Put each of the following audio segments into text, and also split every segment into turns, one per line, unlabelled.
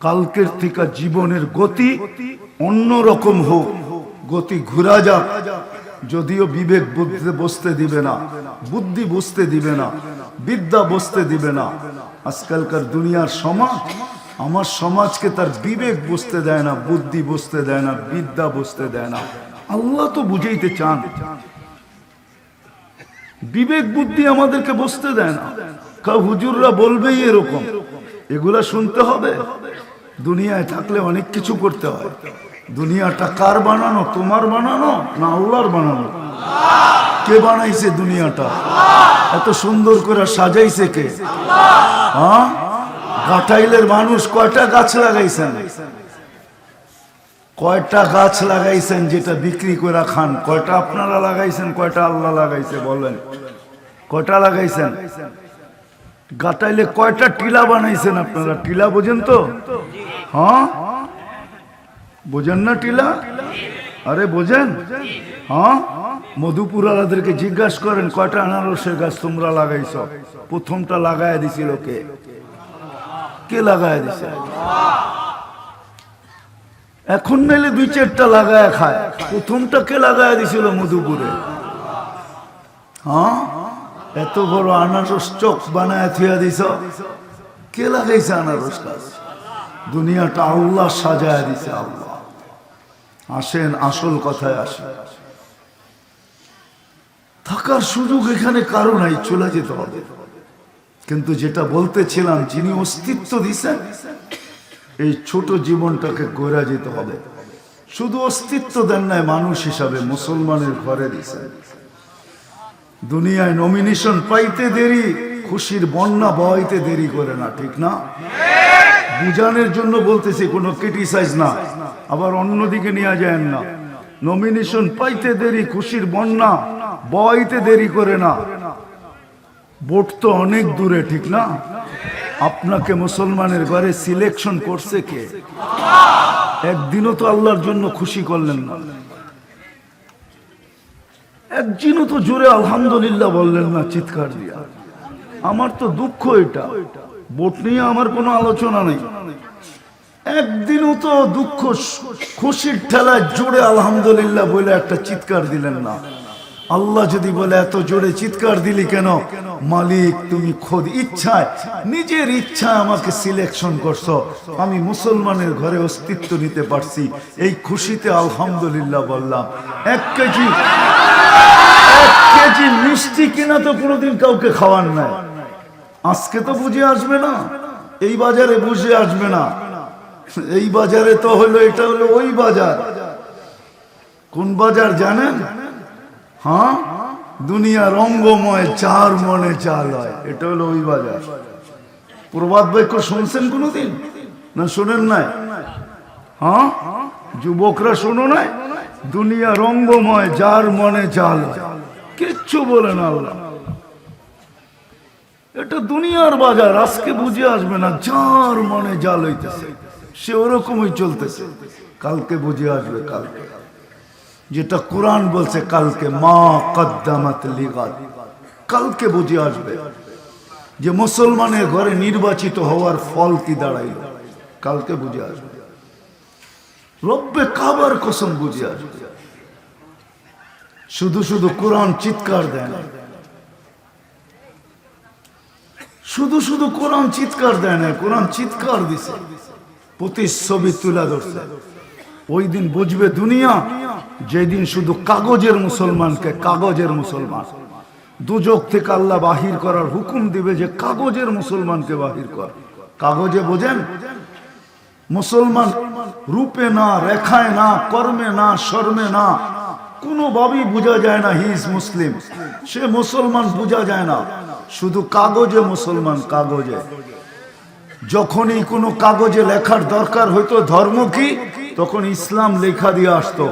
কালকের থেকে জীবনের গতি অন্যরকম হোক, গতি ঘুরা যাক। যদিও বিবেক বুঝতে বসতে দিবে না, বুদ্ধি বুঝতে দিবে না, বিদ্যা বসতে দিবে না। আজকালকার দুনিয়ার সমাজ আমার সমাজকে তার বিবেক বুঝতে দেয় না, বুদ্ধি বুঝতে দেয় না, বিদ্যা বুঝতে দেয় না। আল্লাহ তো বুঝাইতে চান, বিবেক বুদ্ধি আমাদেরকে বুঝতে দেয় না। হুজুররা বলবেই এরকম, এগুলা শুনতে হবে। দুনিয়ায় থাকলে অনেক কিছু করতে হয়। দুনিয়াটা কার বানানো? তোমার বানানো না আল্লাহর বানানো? কে বানাইছে দুনিয়াটা? এত সুন্দর করে সাজাইছে কে? হ্যাঁ, গাটাইলের মানুষ কয়টা গাছ লাগাইছেন? কয়টা গাছ লাগাইছেন যেটা বিক্রি করে খান? কয়টা আপনারা লাগাইছেন, কয়টা আল্লাহ লাগাইছে? বলেন কয়টা লাগাইছেন? গাটাইলে কয়টা টিলা বানাইছেন আপনারা? টিলা বোঝেন তো? হ্যাঁ, বোঝেন না টিলা? আরে বোঝেন? হ্যাঁ, মধুপুরালাদেরকে জিজ্ঞাসা করেন কয়টা আনারসের গাছ তোমরা লাগাইছ? প্রথমটা লাগায় দিছিল কে? কে লাগায় দিছে? এখন নাইলে দুই চারটা লাগায় খায়, প্রথমটা কে লাগায় দিছিল মধুপুরে? হ্যাঁ, এত বড় আনারস চক বানায় থুয়া দিছ, কে লাগাইছে আনারস গাছ? দুনিয়াটা আল্লাহ সাজায় দিছে, আল্লাহ। আসেন আসল কথায় আসেন। থাকার সুযোগ এখানে কারো নাই, চলে যেতে হবে। কিন্তু যেটা বলতেছিলাম, যিনি অস্তিত্ব দিছেন, এই ছোট জীবনটাকে গড়া যেতে হবে। শুধু অস্তিত্ব দেন নাই, মানুষ হিসাবে মুসলমানের ঘরে দিছেন। দুনিয়ায় নমিনেশন পাইতে দেরি, খুশির বন্যা বইতে দেরি করে না, ঠিক না? বুঝানোর জন্য বলতেছি, কোনো ক্রিটিসাইজ না, আবার অন্যদিকে নিয়ে যায় না। নমিনেশন পাইতে দেরি, খুশির বন্যা বইতে দেরি করে না। ভোট তো অনেক দূরে, ঠিক না? আপনাকে মুসলমানের ঘরে সিলেকশন করছে কে? একদিনও তো আল্লাহর জন্য খুশি করলেন না, একদিনও তো জোরে আলহামদুলিল্লাহ বললেন না চিৎকার দিয়া। আমার তো দুঃখ, এটা ভোট নিয়ে আমার কোনো আলোচনা নেই। একদিনও তো দুঃখ খুশির ঠেলায় জোরে আলহামদুলিল্লাহ বলে একটা চিৎকার দিলেন না। আল্লাহ যদি বলে এত জোরে চিৎকার দিলি কেন? মালিক তুমি খোদ ইচ্ছায়, নিজের ইচ্ছায় আমাকে সিলেকশন করছো, আমি মুসলমানের ঘরে অস্তিত্ব নিতে পারছি, এই খুশিতে আলহামদুলিল্লাহ বললাম। এক কেজি মিষ্টি কিনা তো কোনোদিন কাউকে খাওয়ার নাই। আজকে তো বুঝে আসবে না, এই বাজারে বুঝে আসবে না। এই বাজারে তো হলো, এটা হলো ওই বাজার। কোন বাজার জানেন? হ্যাঁ, দুনিয়া রঙ্গময়, চার মনে চাল হয়, এটা হলো ওই বাজার। প্রবাদ বাক্য শুনছেন কোনোদিন? না শোনেন নাই? হ্যাঁ, যুবকরা শোনো নাই? দুনিয়া রঙ্গময়, যার মনে চাল হয়, কিচ্ছু বলে না আল্লাহ। এটা দুনিয়ার বাজার, আজকে বুঝে আসবে না। যার মনে জাল হইতেছে সে ওরকমই চলতেছে, কালকে বুঝে আসবে। কালকে যেটা কোরআন বলছে, কালকে মা কদ্দামাত লিগাদ, কালকে বুঝে আসবে যে মুসলমানের ঘরে নির্বাচিত হওয়ার ফল কি দাঁড়াইল, কালকে বুঝে আসবে। রব্বে কাবার কসম বুঝে আসবে। শুধু শুধু কোরআন চিৎকার দেয় না, শুধু শুধু কোরআন চিৎকার দেয় না, কোরআন চিৎকার দিছে, প্রতিচ্ছবি তুলে ধরছে। ওই দিন বুঝবে দুনিয়া, যেদিন শুধু কাগজের মুসলমানকে, কাগজের মুসলমান দুজক থেকে আল্লাহ বাহির করার হুকুম দিবে যে কাগজের মুসলমানকে বাহির কর। কাগজে বোঝেন? মুসলমান রূপে না, রেখায় না, কর্মে না, শর্মে না, কোনোভাবেই বোঝা যায় না হি ইজ মুসলিম, সে মুসলমান বোঝা যায় না। শুধু কাগজে মুসলমান, কাগজে। যখনই কোনো কাগজে লেখার দরকার হইতো ধর্ম কি, তখন ইসলাম লেখা দিয়ে আসতো।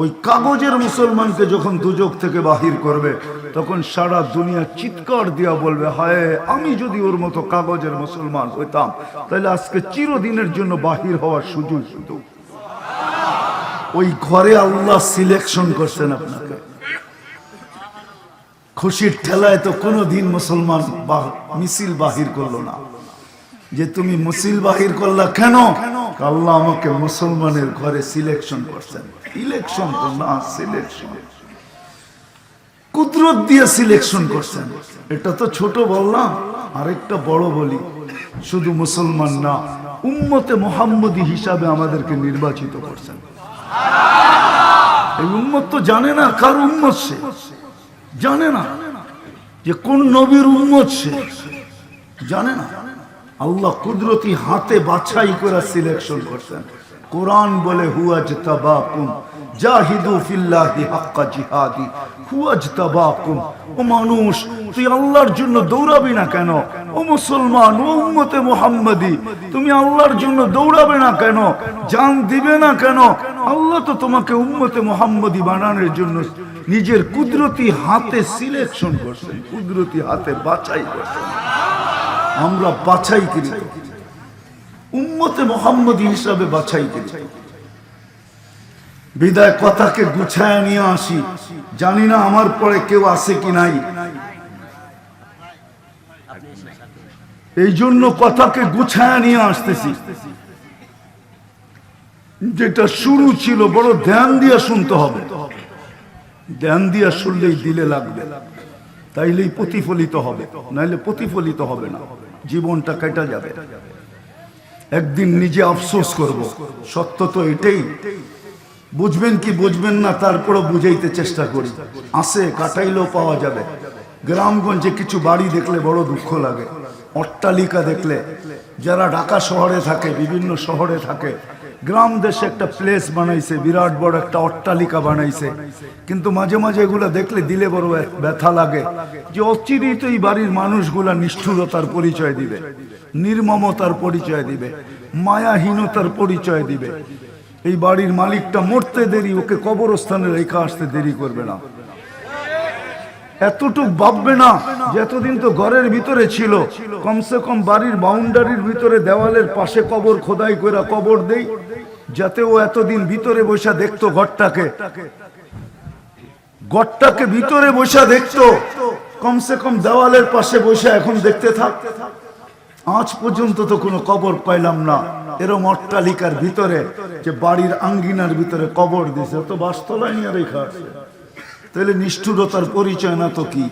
ওই কাগজের মুসলমানকে যখন দুজক থেকে বাহির করবে, তখন সারা দুনিয়া চিৎকার দিয়া বলবে, হায় আমি যদি ওর মতো কাগজের মুসলমান হইতাম, তাহলে আজকে চিরদিনের জন্য বাহির হওয়ার সুযোগ হতো। ওই ঘরে আল্লাহ সিলেকশন করছেন আপনাকে। খুশির ঠেলায় তো কোনোদিন মুসলমান মিছিল বাহির করলো না। যে তুমি মুসিল বাহির করলা কেন? আল্লাহ আমাকে মুসলমানের ঘরে সিলেকশন করছেন। ইলেকশন তো না, সিলেকশন, কুদরত দিয়ে সিলেকশন করছেন। এটা তো ছোট বললাম, আরেকটা বড় বলি, শুধু মুসলমান না, উম্মতে মুহাম্মদী হিসাবে আমাদেরকে নির্বাচিত করছেন। এই উম্মত তো জানে না কার উম্মত সে, জানে না যে কোন নবীর উম্মত সে, জানে না। আল্লাহ কুদরতি হাতে বাছাই করে সিলেকশন করছেন। কোরআন বলে হুয়াজতাবাকুম জাহিদু ফিল্লাহি হাক্কা জিহাদি হুয়াজতাবাকুম। ও মানুষ, তুই আল্লাহর জন্য দৌড়াবি না কেন? ও মুসলমান, ও উম্মতে মুহাম্মদী, তুমি আল্লাহর জন্য দৌড়াবে না কেন? জান দিবে না কেন? আল্লাহ তো তোমাকে উম্মতে মুহাম্মদী বানানোর জন্য নিজের কুদরতি হাতে সিলেকশন করছেন, কুদরতি হাতে বাছাই করছেন। আমরা বাছাইকৃত, উম্মতে মুহাম্মদী হিসাবে বাছাইকৃত। বিদায় কথাকে গুছায় নিয়ে আসি। জানি না আমার পরে কেউ আছে কি নাই, এই জন্য কথাকে গুছায় নিয়ে আসতেছি। যেটা শুরু ছিল বড় ধ্যান দিয়ে শুনতে হবে, ধ্যান দিয়ে শুনলেই দিলে লাগবে, তাইলেই প্রতিফলিত হবে, নাইলে প্রতিফলিত হবে না, জীবনটা কেটে যাবে। একদিন নিজে আফসোস করব। সত্য তো এটাই, বুঝবেন কি বুঝবেন না তারপরও বুঝাইতে চেষ্টা করি। আসে কাটাইলেও পাওয়া যাবে। গ্রামগঞ্জে কিছু বাড়ি দেখলে বড় দুঃখ লাগে, অট্টালিকা দেখলে। যারা ঢাকা শহরে থাকে, বিভিন্ন শহরে থাকে, গ্রাম দেশে একটা প্লেস বানাইছে, বিরাট বড় একটা অট্টালিকা বানাইছে, কিন্তু মাঝে মাঝে এগুলা দেখলে দিলে বড় ব্যথা লাগে যে অচিরেই তো এই বাড়ির মানুষগুলা নিষ্ঠুরতার পরিচয় দিবে, নির্মমতার পরিচয় দিবে, মায়াহীনতার পরিচয় দিবে। এই বাড়ির মালিকটা মরতে দেরি, ওকে কবরস্থানে রেখে আসতে দেরি করবে না। এতটুক ভাববে না যে এতদিন তো ঘরের ভিতরে ছিল, কমসে কম বাড়ির বাউন্ডারির ভিতরে দেওয়ালের পাশে কবর খোদাই করে কবর দেই, যাতে ও এতদিন ভিতরে বসে দেখতো ঘরটাকে, ঘরটাকে ভিতরে বসে দেখতো, কমসে কম দেওয়ালের পাশে বসে এখন দেখতে থাক। আজ পর্যন্ত তো কোনো কবর পাইলাম না এরম অট্টালিকার ভিতরে যে বাড়ির আঙ্গিনার ভিতরে কবর দিছে, তো বাসতলায় নিয়ে রেখা আছে। তাহলে নিষ্ঠুরতার পরিচয় না তো কি,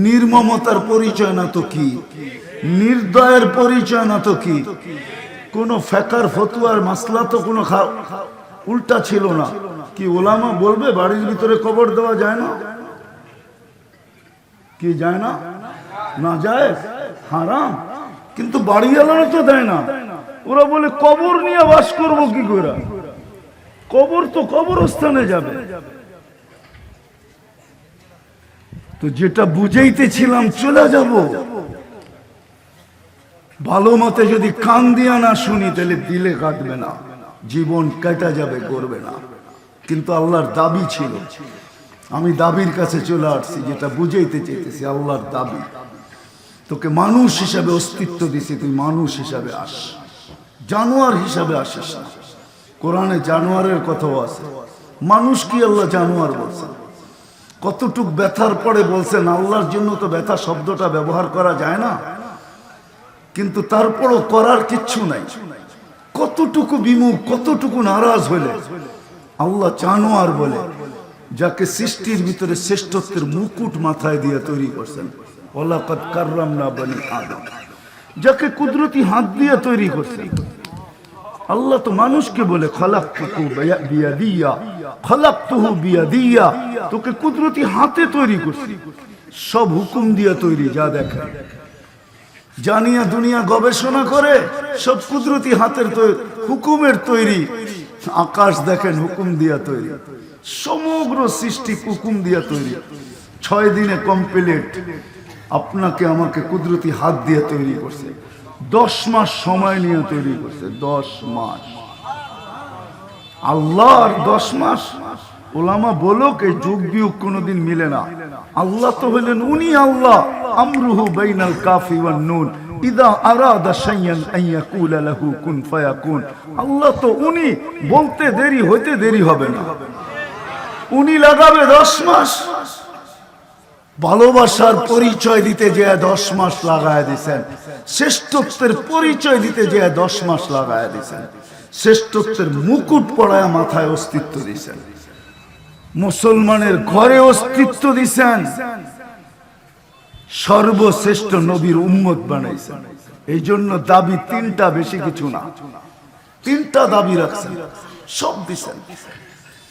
নির্মমতার পরিচয় না তো কি, নির্দয়ের পরিচয় না তো কি। কোন ফেকার ফতুয়ার মাসলা তো কোনো উল্টা ছিল না। কি ওলামা বলবে বাড়ির ভিতরে কবর দেওয়া যায় না? কি যায় না? না যায়, হারাম। কিন্তু বাড়িওয়ালারা তো দেয় না। ওরা বলে কবর নিয়ে বাস করবো কি করে, কবর তো কবরস্থানে যাবে। তো যেটা বুঝাইতেছিলাম, চলে যাব। ভালো মতে যদি কান দিয়া না শুনি তাহলে দিলে কাটবে না, জীবন কেটে যাবে, করবে না। কিন্তু আল্লাহর দাবি ছিল, আমি দাবির কাছে চলে আসছি, যেটা বুঝাইতে চাইতেছি আল্লাহর দাবি। তোকে মানুষ হিসাবে অস্তিত্ব দিছি, তুই মানুষ হিসাবে আস, জানোয়ার হিসাবে আসিস না। কোরআনে জানোয়ারের কথাও আছে, মানুষ কি আল্লাহ জানোয়ার বলছেন। কতটুক ব্যথার পরে বলছেন, আল্লাহর জন্য তো ব্যথা শব্দটা ব্যবহার করা যায় না, কিন্তু তারপরও করার কিচ্ছু নাই। কতটুকু বিমুখ, কতটুকু নারাজ হলে আল্লাহ জানোয়ার বলে, যাকে সৃষ্টির ভিতরে শ্রেষ্ঠত্বের মুকুট মাথায় দিয়ে তৈরি করছেন। ওয়ালাকাদ কাররামনা বনি আদম, যাকে কুদরতি হাত দিয়ে তৈরি করছেন। আল্লাহ তো মানুষকে বলে খলাকতুহু বিয়াদিয়া, খলাকতুহু বিয়াদিয়া, তোকে কুদরতি হাতে তৈরি করছি, সব হুকুম দিয়ে তৈরি। যা দেখে জানিয়া দুনিয়া গবেষণা করে, সব কুদরতি হাতের হুকুমের তৈরি। আকাশ দেখেন হুকুম দিয়া তৈরি, সমগ্র সৃষ্টি হুকুম দিয়া তৈরি। 6 দিনে কমপ্লিট, আপনাকে আমাকে কুদরতি হাত দিয়ে তৈরি করছে। 10 মাস সময় নিয়ে তৈরি করছে, 10 মাস। আল্লাহ আর 10 মাস, ওলামা বলো কে যুগ বিয়োগ কোনোদিন মিলে না। আল্লাহ তো হলেন উনি আল্লাহ, আমরুহু বাইনাল কাফি ওয়ান নুন ইদা আরাদা শাইয়ান আন ইয়াকুলা লাহু কুন ফায়াকুন। আল্লাহ তো উনি, বলতে দেরি হইতে দেরি হবে না। উনি লাগাবে 10 মাস, ভালোবাসার পরিচয় দিতে যে 10 মাস লাগায় দিয়েছেন, শ্রেষ্ঠত্বের পরিচয় দিতে যে 10 মাস লাগায় দিয়েছেন, শ্রেষ্ঠত্বের মুকুট পরায় মাথায় অস্তিত্ব দিয়েছেন, মুসলমানের ঘরে অস্তিত্ব দিয়েছেন, সর্বশ্রেষ্ঠ নবীর উম্মত বানাইছেন। এই জন্য দাবি 3টা, বেশি কিছু না। 3টা দাবি রাখছেন, সব দিছেন।